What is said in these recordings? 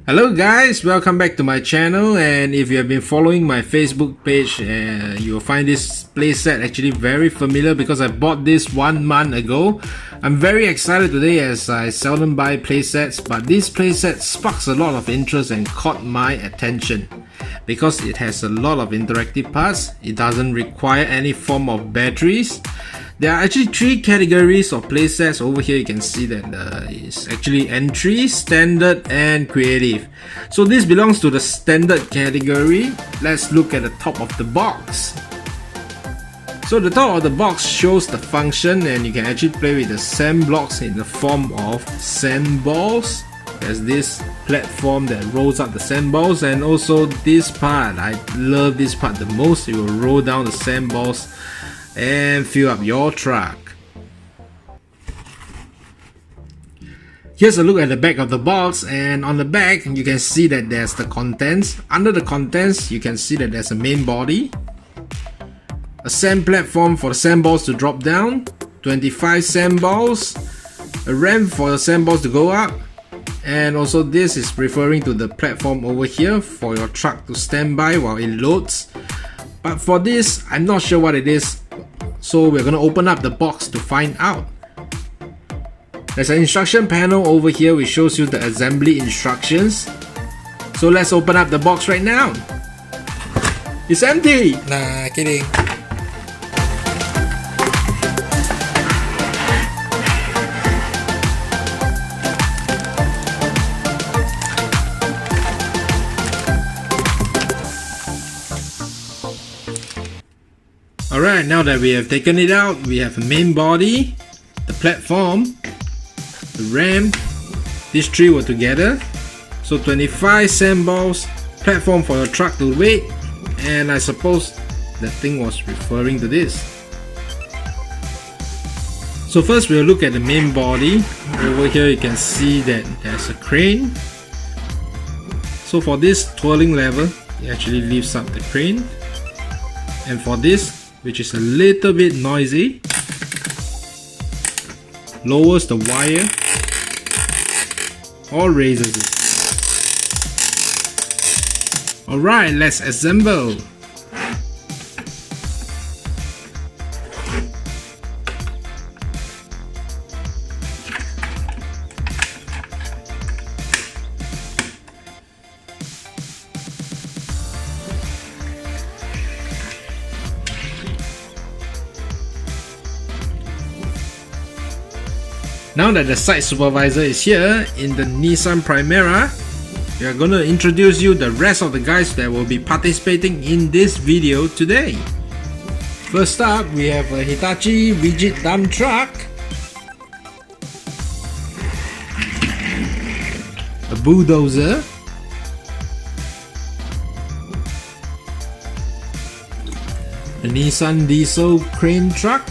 Hello guys, welcome back to my channel, and if you have been following my Facebook page, you will find this playset actually very familiar because I bought this 1 month ago. I'm very excited today as I seldom buy playsets, but this playset sparks a lot of interest and caught my attention because it has a lot of interactive parts. It doesn't require any form of batteries. There are actually 3 categories of playsets. Over here you can see that it's actually entry, standard and creative. So this belongs to the standard category. Let's look at the top of the box. So the top of the box shows the function, and you can actually play with the sand blocks in the form of sandballs. There's this platform that rolls up the sandballs, and also this part, I love this part the most. It will roll down the sandballs and fill up your truck. Here's a look at the back of the box, and on the back you can see that there's the contents. Under the contents you can see that there's a main body, a sand platform for the sandballs to drop down, 25 sandballs, a ramp for the sandballs to go up, and also this is referring to the platform over here for your truck to stand by while it loads. But for this, I'm not sure what it is, so we're gonna open up the box to find out. There's an instruction panel over here which shows you the assembly instructions. So let's open up the box right now. It's empty! Nah, kidding. Alright, now that we have taken it out, we have a main body, the platform, the ramp. These 3 were together. So 25 sandballs, platform for your truck to wait, and I suppose that thing was referring to this. So first we'll look at the main body. Over here you can see that there's a crane. So for this twirling lever, it actually lifts up the crane. And for this, which is a little bit noisy, lowers the wire or raises it. Alright, let's assemble. Now that the site supervisor is here in the Nissan Primera, we are going to introduce you the rest of the guys that will be participating in this video today. First up, we have a Hitachi rigid dump truck, a bulldozer, a Nissan diesel crane truck,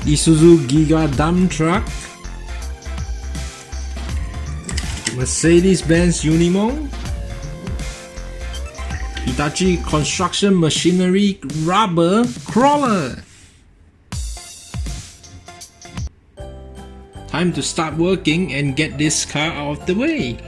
Isuzu Giga dump truck, Mercedes-Benz Unimog, Hitachi construction machinery rubber crawler. Time to start working and get this car out of the way.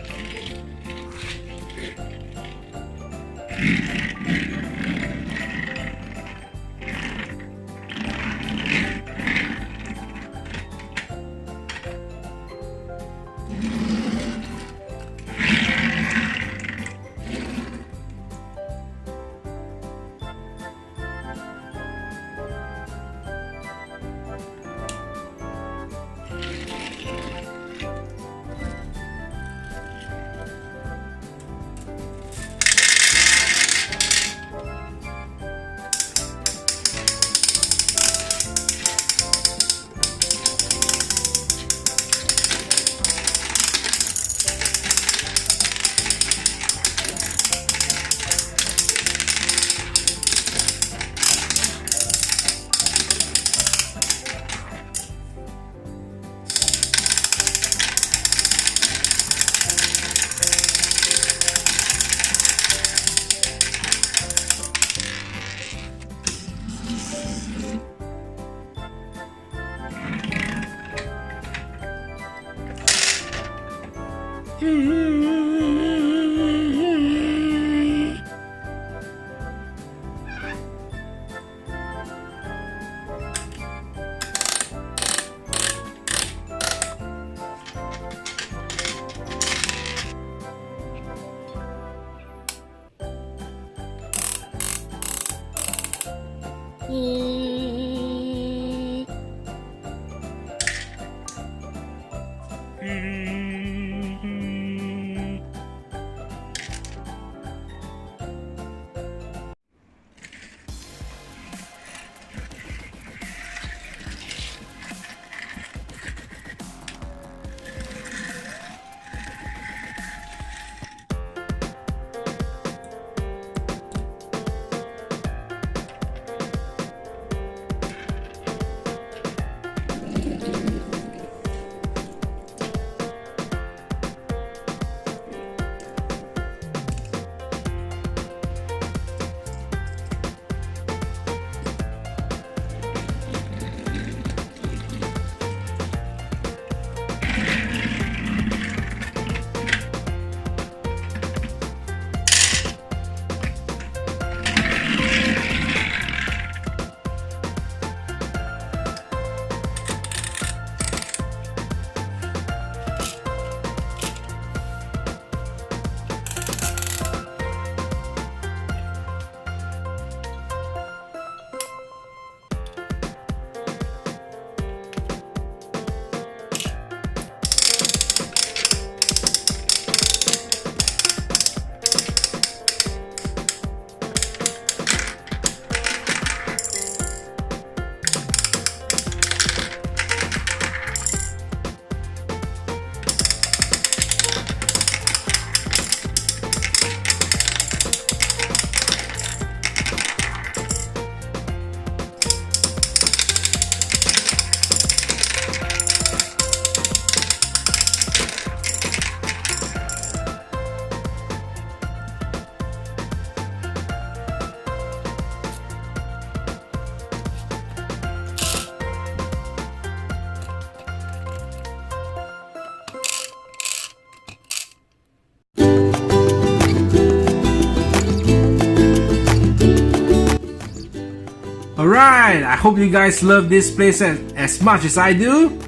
Alright, I hope you guys love this playset as much as I do.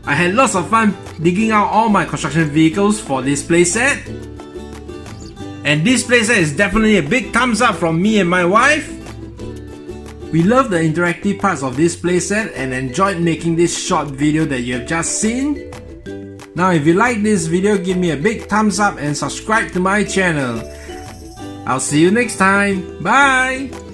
I had lots of fun digging out all my construction vehicles for this playset. And this playset is definitely a big thumbs up from me and my wife. We love the interactive parts of this playset and enjoyed making this short video that you have just seen. Now if you like this video, give me a big thumbs up and subscribe to my channel. I'll see you next time. Bye!